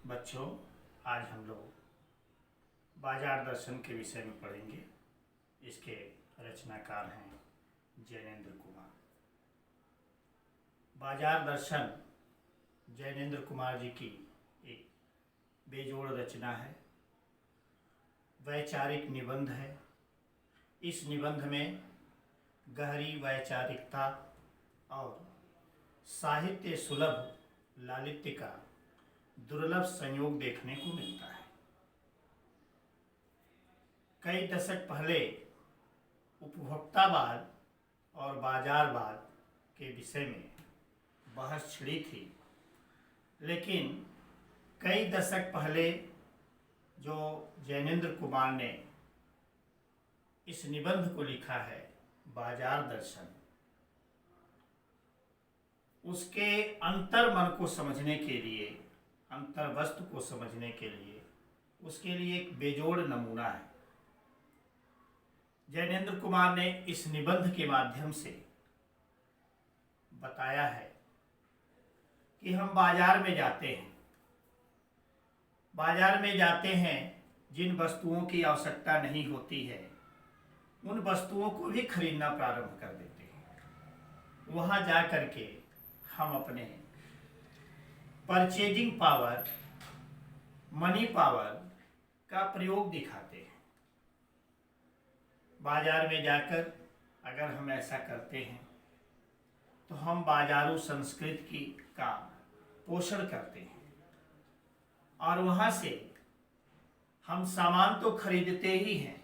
बच्चों, आज हम लोग बाजार दर्शन के विषय में पढ़ेंगे। इसके रचनाकार हैं जैनेन्द्र कुमार। बाजार दर्शन जैनेन्द्र कुमार जी की एक बेजोड़ रचना है, वैचारिक निबंध है। इस निबंध में गहरी वैचारिकता और साहित्य सुलभ लालित्य का दुर्लभ संयोग देखने को मिलता है। कई दशक पहले उपभोक्तावाद और बाजारवाद के विषय में बहस छिड़ी थी, लेकिन कई दशक पहले जो जैनेन्द्र कुमार ने इस निबंध को लिखा है, बाजार दर्शन, उसके अंतर मन को समझने के लिए, अंतर वस्तु को समझने के लिए, उसके लिए एक बेजोड़ नमूना है। जैनेन्द्र कुमार ने इस निबंध के माध्यम से बताया है कि हम बाजार में जाते हैं, बाजार में जाते हैं, जिन वस्तुओं की आवश्यकता नहीं होती है उन वस्तुओं को भी खरीदना प्रारंभ कर देते हैं। वहाँ जा कर के हम अपने परचेजिंग पावर, मनी पावर का प्रयोग दिखाते हैं। बाजार में जाकर अगर हम ऐसा करते हैं तो हम बाजारू संस्कृति का पोषण करते हैं और वहाँ से हम सामान तो खरीदते ही हैं,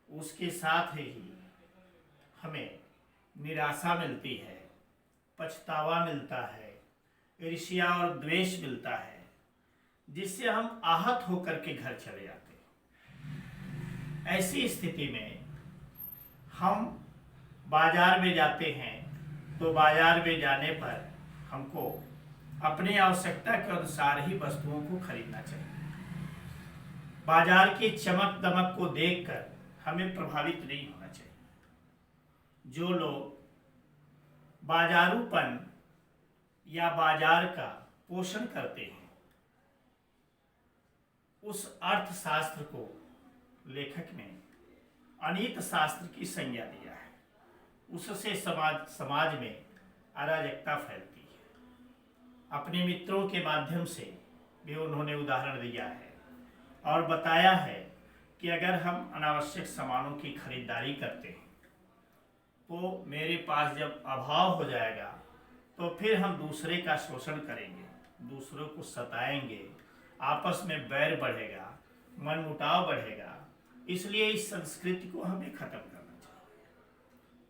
उसके साथ ही हमें निराशा मिलती है, पछतावा मिलता है, ईर्ष्या और द्वेष मिलता है, जिससे हम आहत होकर के घर चले जाते हैं। ऐसी स्थिति में हम बाजार में जाते हैं तो बाजार में जाने पर हमको अपनी आवश्यकता के अनुसार ही वस्तुओं को खरीदना चाहिए। बाजार की चमक दमक को देखकर हमें प्रभावित नहीं होना चाहिए। जो लोग बाजारूपन या बाजार का पोषण करते हैं, उस अर्थशास्त्र को लेखक ने अनीत शास्त्र की संज्ञा दिया है। उससे समाज में अराजकता फैलती है। अपने मित्रों के माध्यम से भी उन्होंने उदाहरण दिया है और बताया है कि अगर हम अनावश्यक सामानों की खरीदारी करते हैं तो मेरे पास जब अभाव हो जाएगा तो फिर हम दूसरे का शोषण करेंगे, दूसरों को सताएंगे, आपस में बैर बढ़ेगा, मनमुटाव बढ़ेगा। इसलिए इस संस्कृति को हमें खत्म करना चाहिए।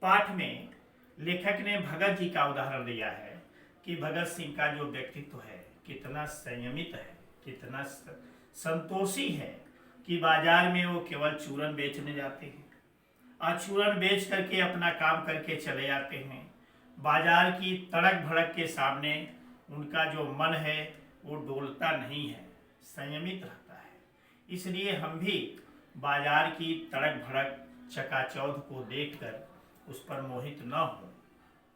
पाठ में लेखक ने भगत जी का उदाहरण दिया है कि भगत सिंह का जो व्यक्तित्व है कितना संयमित है, कितना संतोषी है कि बाजार में वो केवल चूरन बेचने जाते हैं और चूरन बेच करके अपना काम करके चले जाते हैं। बाजार की तड़क भड़क के सामने उनका जो मन है वो डोलता नहीं है, संयमित रहता है। इसलिए हम भी बाजार की तड़क भड़क चकाचौंध को देखकर उस पर मोहित न हो,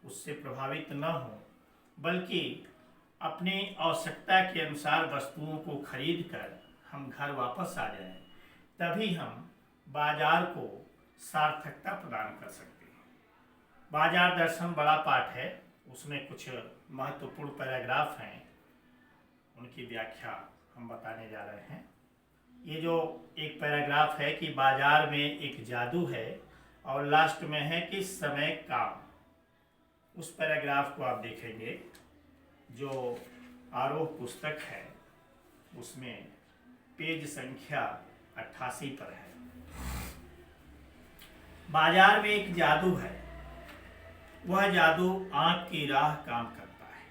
उससे प्रभावित न हो, बल्कि अपनी आवश्यकता के अनुसार वस्तुओं को खरीद कर हम घर वापस आ जाएं, तभी हम बाजार को सार्थकता प्रदान कर सकते हैं। बाजार दर्शन बड़ा पाठ है, उसमें कुछ महत्वपूर्ण पैराग्राफ हैं, उनकी व्याख्या हम बताने जा रहे हैं। ये जो एक पैराग्राफ है कि बाजार में एक जादू है और लास्ट में है कि समय काम, उस पैराग्राफ को आप देखेंगे जो आरोह पुस्तक है उसमें पेज संख्या 88 पर है। बाजार में एक जादू है, वह जादू आंख की राह काम करता है।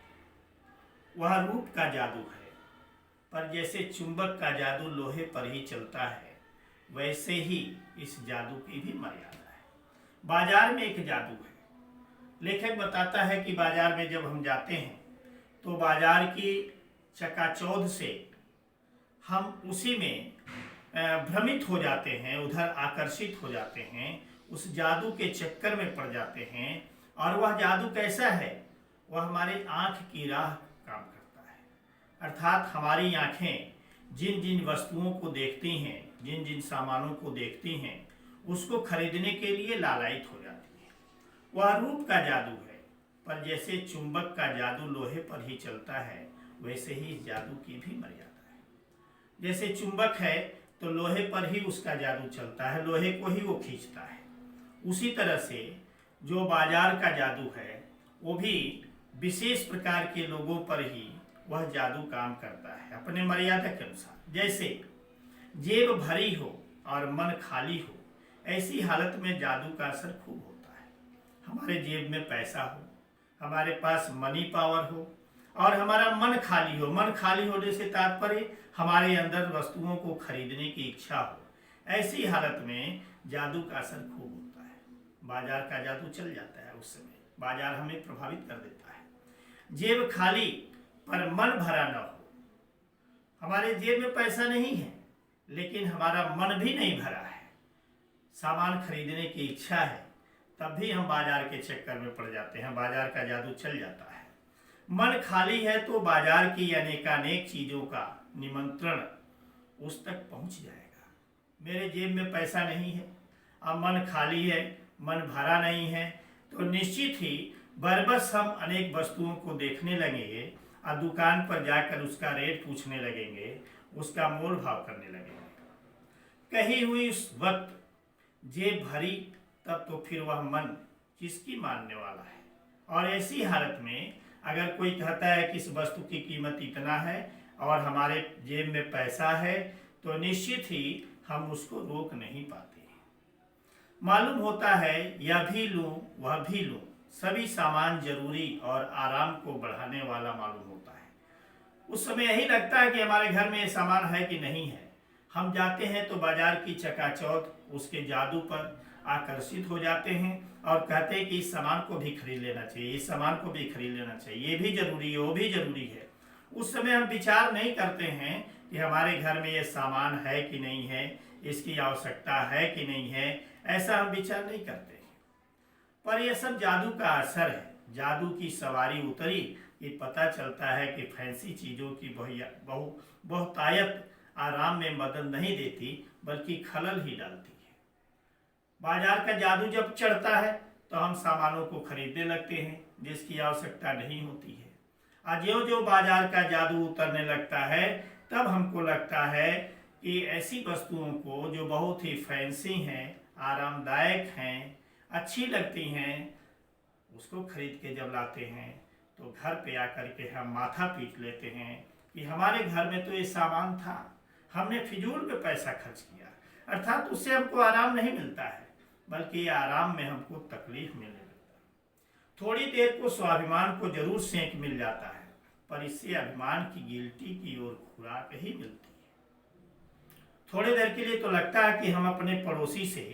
वह रूप का जादू है, पर जैसे चुंबक का जादू लोहे पर ही चलता है, वैसे ही इस जादू की भी मर्यादा है। बाजार में एक जादू है। लेखक बताता है कि बाजार में जब हम जाते हैं तो बाजार की चकाचौंध से हम उसी में भ्रमित हो जाते हैं, उधर आकर्षित हो जाते हैं, उस जादू के चक्कर में पड़ जाते हैं। और वह जादू कैसा है? वह हमारी आंख की राह काम करता है। अर्थात हमारी आंखें जिन जिन वस्तुओं को देखती हैं, जिन जिन सामानों को देखती हैं, उसको खरीदने के लिए लालायित हो जाती है। वह रूप का जादू है, पर जैसे चुंबक का जादू लोहे पर ही चलता है, वैसे ही इस जादू की भी मर्यादा है। जैसे चुंबक है तो लोहे पर ही उसका जादू चलता है, लोहे को ही वो खींचता है। उसी तरह से जो बाजार का जादू है वो भी विशेष प्रकार के लोगों पर ही वह जादू काम करता है, अपने मर्यादा के अनुसार। जैसे जेब भरी हो और मन खाली हो, ऐसी हालत में जादू का असर खूब होता है। हमारे जेब में पैसा हो, हमारे पास मनी पावर हो और हमारा मन खाली हो। मन खाली होने से तात्पर्य हमारे अंदर वस्तुओं को खरीदने की इच्छा हो, ऐसी हालत में जादू का असर खूब होता है। बाजार का जादू चल जाता है, उस समय बाजार हमें प्रभावित कर देता है। जेब खाली पर मन भरा न हो, हमारे जेब में पैसा नहीं है लेकिन हमारा मन भी नहीं भरा है, सामान खरीदने की इच्छा है, तब भी हम बाजार के चक्कर में पड़ जाते हैं, बाजार का जादू चल जाता है। मन खाली है तो बाजार की अनेकानेक चीजों का निमंत्रण उस तक पहुंच जाएगा। मेरे जेब में पैसा नहीं है, अब मन खाली है, मन भरा नहीं है, तो निश्चित ही बरबस हम अनेक वस्तुओं को देखने लगेंगे और दुकान पर जाकर उसका रेट पूछने लगेंगे, उसका मोल भाव करने लगेंगे। कही हुई उस वक्त जेब भरी, तब तो फिर वह मन किसकी मानने वाला है। और ऐसी हालत में अगर कोई कहता है कि इस वस्तु की कीमत इतना है और हमारे जेब में पैसा है, तो निश्चित ही हम उसको रोक नहीं पाते। मालूम होता है यह भी लूं वह भी लूं, सभी सामान जरूरी और आराम को बढ़ाने वाला मालूम होता है। उस समय यही लगता है कि हमारे घर में ये सामान है कि नहीं है। हम जाते हैं तो बाजार की चकाचौंध उसके जादू पर आकर्षित हो जाते हैं और कहते हैं कि इस सामान को भी खरीद लेना चाहिए, इस सामान को भी खरीद लेना चाहिए, ये भी जरूरी है, वो भी जरूरी है। उस समय हम विचार नहीं करते हैं कि हमारे घर में ये सामान है कि नहीं है, इसकी आवश्यकता है कि नहीं है, ऐसा हम विचार नहीं करते हैं। पर यह सब जादू का असर है। जादू की सवारी उतरी कि पता चलता है कि फैंसी चीज़ों की बहुतायत आराम में मदद नहीं देती बल्कि खलल ही डालती है। बाजार का जादू जब चढ़ता है तो हम सामानों को खरीदने लगते हैं जिसकी आवश्यकता नहीं होती है। और ज्यों ज्यों बाजार का जादू उतरने लगता है तब हमको लगता है कि ऐसी वस्तुओं को जो बहुत ही फैंसी हैं, आरामदायक हैं, अच्छी लगती हैं, उसको खरीद के जब लाते हैं तो घर पे आकर के हम माथा पीट लेते हैं कि हमारे घर में तो ये सामान था, हमने फिजूल में पैसा खर्च किया। अर्थात उससे हमको आराम नहीं मिलता है बल्कि आराम में हमको तकलीफ मिलने लगता है। थोड़ी देर को स्वाभिमान को जरूर सेंक मिल जाता है, पर इससे अभिमान की गिल्टी की ओर खुराक ही मिलती है। थोड़ी देर के लिए तो लगता है कि हम अपने पड़ोसी से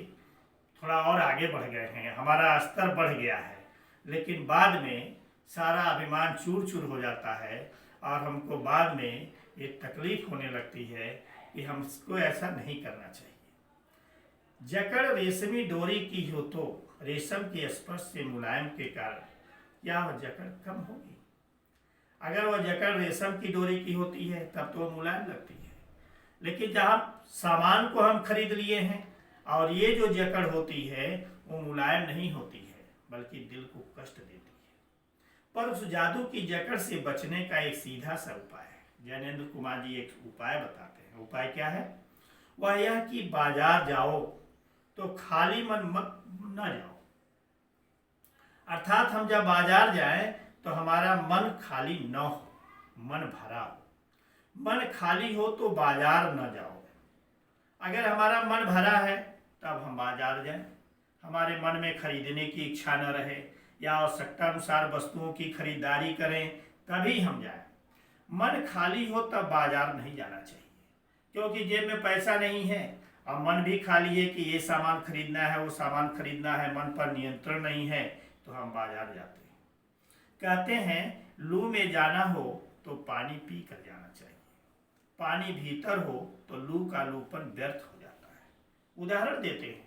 थोड़ा और आगे बढ़ गए हैं, हमारा स्तर बढ़ गया है, लेकिन बाद में सारा अभिमान चूर चूर हो जाता है और हमको बाद में ये तकलीफ होने लगती है कि हमको ऐसा नहीं करना चाहिए। जकड़ रेशमी डोरी की हो तो रेशम के स्पर्श से मुलायम के कारण क्या वह जकड़ कम होगी? अगर वह जकड़ रेशम की डोरी की होती है तब तो वह मुलायम लगती है, लेकिन जहाँ सामान को हम खरीद लिए हैं और ये जो जकड़ होती है वो मुलायम नहीं होती है बल्कि दिल को कष्ट देती है। पर उस जादू की जकड़ से बचने का एक सीधा सा उपाय है। ज्ञानेंद्र कुमार जी एक उपाय बताते हैं। उपाय क्या है? वह यह कि बाजार जाओ तो खाली मन मत न जाओ। अर्थात हम जब बाजार जाएं तो हमारा मन खाली न हो, मन भरा हो। मन खाली हो तो बाजार न जाओ। अगर हमारा मन भरा है तब हम बाजार जाएं। हमारे मन में खरीदने की इच्छा न रहे या आवश्यकता अनुसार वस्तुओं की खरीदारी करें तभी हम जाएं। मन खाली हो तब बाजार नहीं जाना चाहिए, क्योंकि जेब में पैसा नहीं है और मन भी खाली है कि ये सामान खरीदना है, वो सामान खरीदना है, मन पर नियंत्रण नहीं है, तो हम बाजार जाते हैं। कहते हैं लू में जाना हो तो पानी पी कर जाना चाहिए। पानी भीतर हो तो लू का लूपन व्यर्थ हो जाता है। उदाहरण देते हैं,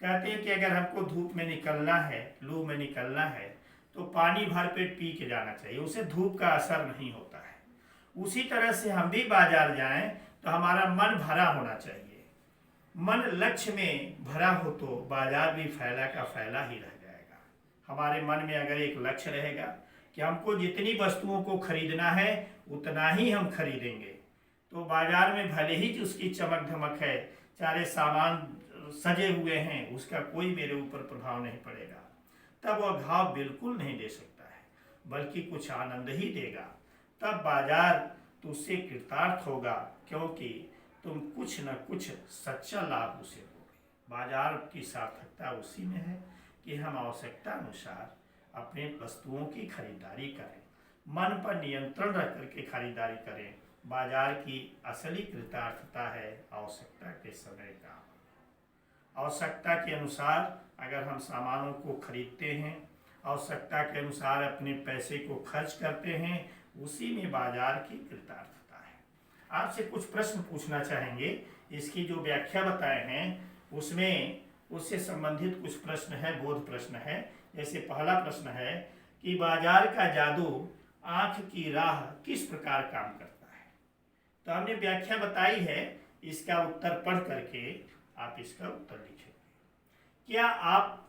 कहते हैं कि अगर हमको धूप में निकलना है, लू में निकलना है, तो पानी भर पेट पी के जाना चाहिए, उसे धूप का असर नहीं होता है। उसी तरह से हम भी बाजार जाएं तो हमारा मन भरा होना चाहिए। मन लक्ष्य में भरा हो तो बाजार भी फैला का फैला ही रह जाएगा। हमारे मन में अगर एक लक्ष्य रहेगा कि हमको जितनी वस्तुओं को खरीदना है उतना ही हम खरीदेंगे, तो बाजार में भले ही उसकी चमक धमक है, सारे सामान सजे हुए हैं, उसका कोई मेरे ऊपर प्रभाव नहीं पड़ेगा। तब वह घाव बिल्कुल नहीं दे सकता है, बल्कि कुछ आनंद ही देगा। तब बाजार तुझसे कृतार्थ होगा, क्योंकि तुम कुछ न कुछ सच्चा लाभ उसे दोगे। बाजार की सार्थकता उसी में है कि हम आवश्यकता अनुसार अपने वस्तुओं की खरीदारी करें, मन पर नियंत्रण रख करके खरीदारी करें। बाजार की असली कृतार्थता है आवश्यकता के समय का। आवश्यकता के अनुसार अगर हम सामानों को खरीदते हैं, आवश्यकता के अनुसार अपने पैसे को खर्च करते हैं, उसी में बाजार की कृतार्थता है। आपसे कुछ प्रश्न पूछना चाहेंगे, इसकी जो व्याख्या बताए हैं उसमें उससे संबंधित कुछ प्रश्न है, बोध प्रश्न है। जैसे पहला प्रश्न है कि बाजार का जादू आंख की राह किस प्रकार काम करता है। तो हमने व्याख्या बताई है, इसका उत्तर पढ़ करके आप इसका उत्तर लिखेंगे। क्या आप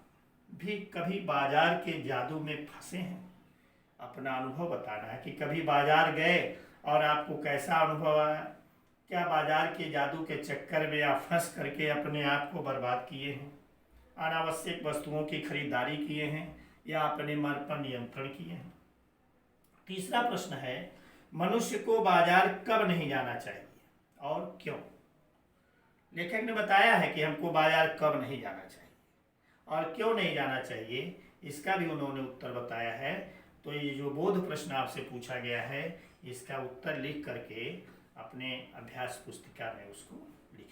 भी कभी बाजार के जादू में फंसे हैं? अपना अनुभव बताना है कि कभी बाजार गए और आपको कैसा अनुभव आया। क्या बाजार के जादू के चक्कर में आप फंस करके अपने आप को बर्बाद किए हैं, अनावश्यक वस्तुओं की खरीदारी किए हैं, या अपने मन पर नियंत्रण किए हैं। तीसरा प्रश्न है, मनुष्य को बाजार कब नहीं जाना चाहिए और क्यों। लेखक ने बताया है कि हमको बाजार कब नहीं जाना चाहिए और क्यों नहीं जाना चाहिए, इसका भी उन्होंने उत्तर बताया है। तो ये जो बोध प्रश्न आपसे पूछा गया है, इसका उत्तर लिख करके अपने अभ्यास पुस्तिका में उसको लिख